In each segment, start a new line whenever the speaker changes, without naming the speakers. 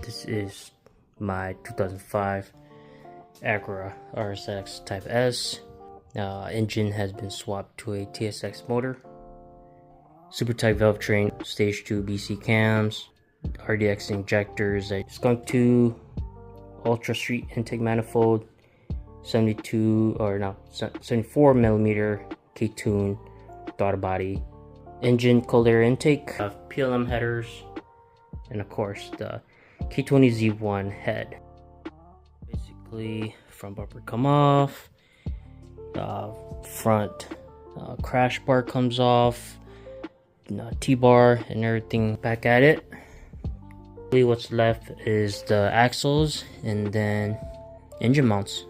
This is my 2005 Acura RSX Type S. Engine has been swapped to a TSX motor. Super tight valve train, stage 2 BC cams, RDX injectors, a skunk 2 ultra street intake manifold, 74 millimeter K-tune throttle body, engine cold air intake, PLM headers, and of course the K20Z1 head. Basically, front bumper come off, front crash bar comes off, T-bar and everything back at it. What's left is the axles and then engine mounts.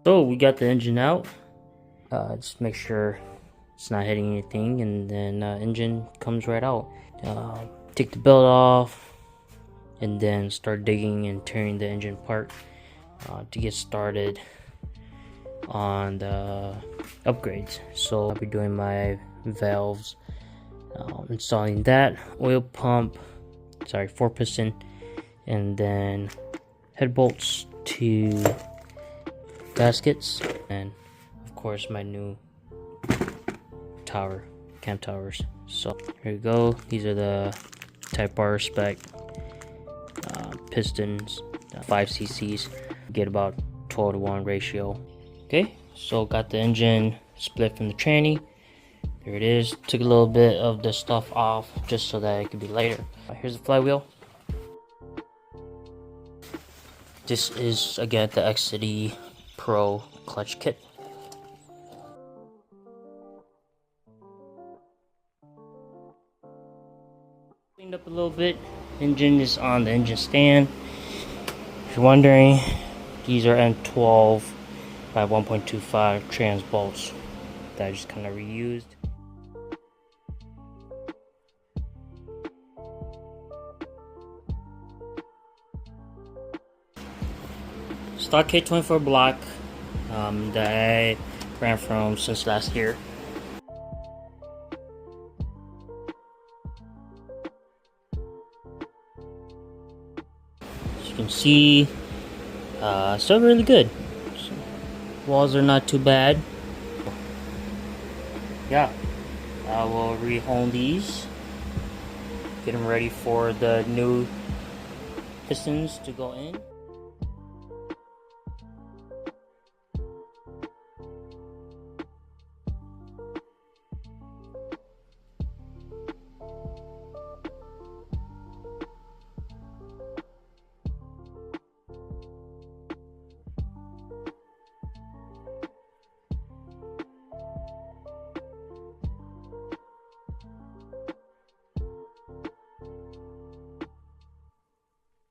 So we got the engine out. Just make sure it's not hitting anything, and then engine comes right out. Take the belt off and then start digging and tearing the engine apart to get started on the upgrades. So I'll be doing my valves, installing that, oil pump, 4-piston, and then head bolts to gaskets, and of course my new cam towers. So here we go. These are the Type R spec pistons, 5 cc's, get about 12-to-1 ratio. Okay, so got the engine split from the tranny. There it is. Took a little bit of the stuff off just so that it could be lighter. Here's the flywheel. This is again the XCity Pro clutch kit. Cleaned up a little bit. Engine is on the engine stand. If you're wondering, these are M12 by 1.25 trans bolts that I just kind of reused. Stock K24 block that I ran from since last year. As you can see, still really good. So, walls are not too bad. Yeah, I will rehome these, get them ready for the new pistons to go in.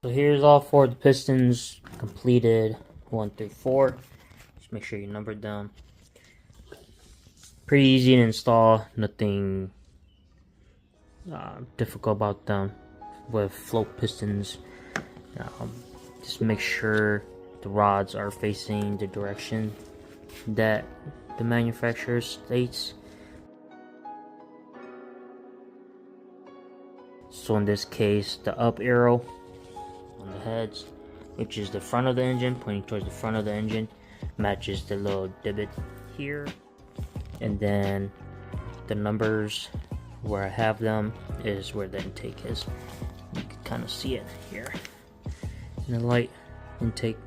So here's all 4 of the pistons completed, 1 through 4. Just make sure you numbered them. Pretty easy to install, nothing difficult about them with float pistons. Just make sure the rods are facing the direction that the manufacturer states. So in this case, the up arrow on the heads, which is the front of the engine, pointing towards the front of the engine, matches the little divot here, and then the numbers where I have them is where the intake is. You can kind of see it here, and the light intake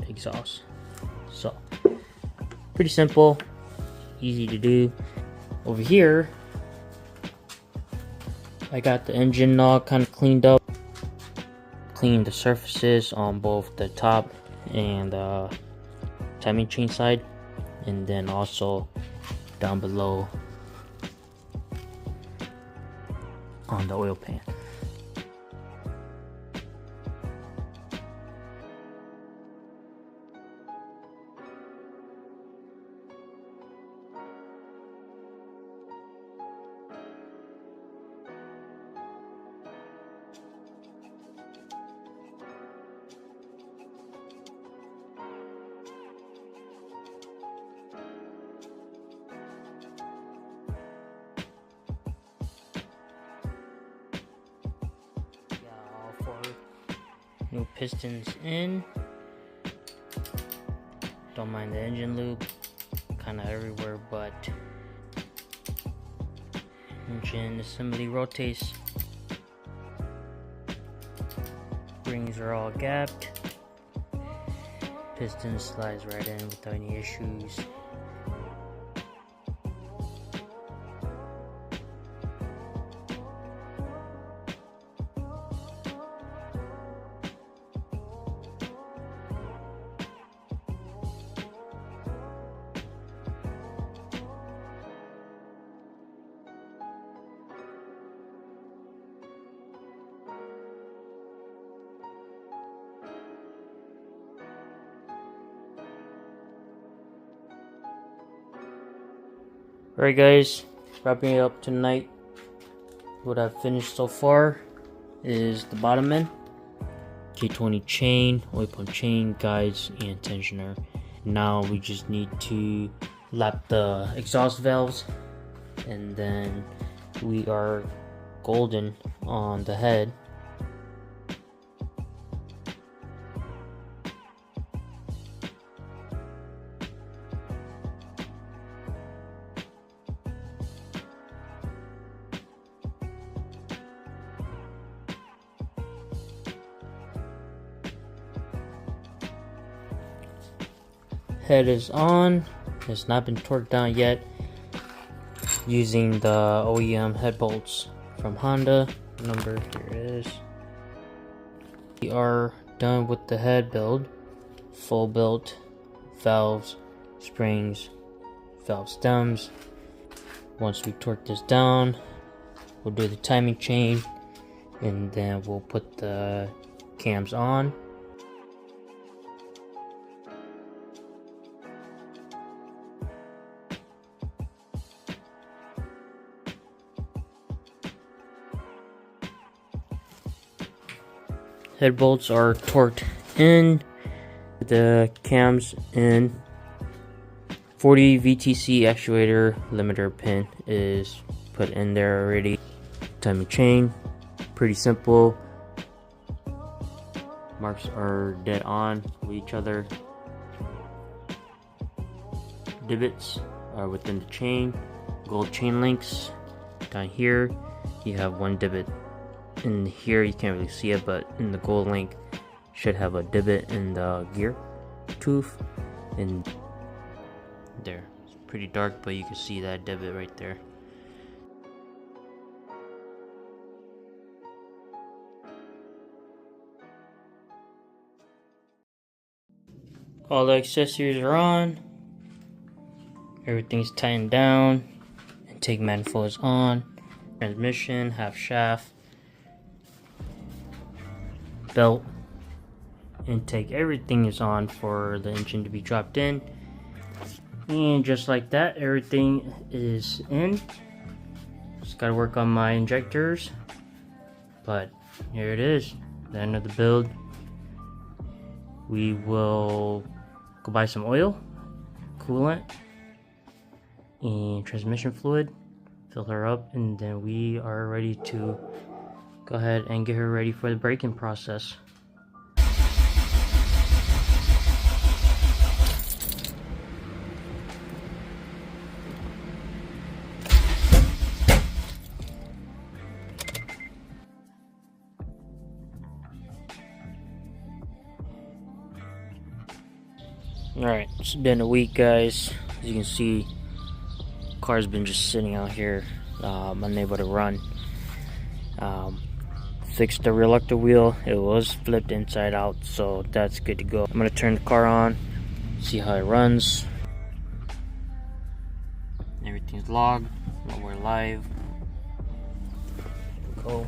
exhaust. So pretty simple, easy to do. Over here I got the engine all kind of cleaned up. Clean the surfaces on both the top and timing chain side, and then also down below on the oil pan. New pistons in. Don't mind the engine lube, kind of everywhere, but engine assembly rotates. Rings are all gapped. Piston slides right in without any issues. Alright guys, wrapping it up tonight. What I've finished so far is the bottom end, K20 chain, oil pump chain, guides, and tensioner. Now we just need to lap the exhaust valves, and then we are golden on the head. Head is on. It's not been torqued down yet using the OEM head bolts from Honda. Number, here it is. We are done with the head build. Full built valves, springs, valve stems. Once we torque this down, we'll do the timing chain, and then we'll put the cams on. Head bolts are torqued in, the cams in. 40 VTC actuator limiter pin is put in there already. Timing chain, pretty simple. Marks are dead on with each other. Divots are within the chain. Gold chain links. Down here you have one divot. In here you can't really see it, but in the gold link should have a divot in the gear tooth, and there, it's pretty dark, but you can see that divot right there. All the accessories are on, everything's tightened down, intake manifold is on, transmission, half shaft, belt, intake, everything is on for the engine to be dropped in. And just like that, everything is in. Just gotta work on my injectors, but here it is, the end of the build. We will go buy some oil, coolant, and transmission fluid, fill her up, and then we are ready to go ahead and get her ready for the braking process. Alright, it's been a week, guys. As you can see, car's been just sitting out here, unable to run. Fixed the reluctor wheel. It was flipped inside out, so that's good to go. I'm gonna turn the car on, see how it runs. Everything's logged. We're live. Go.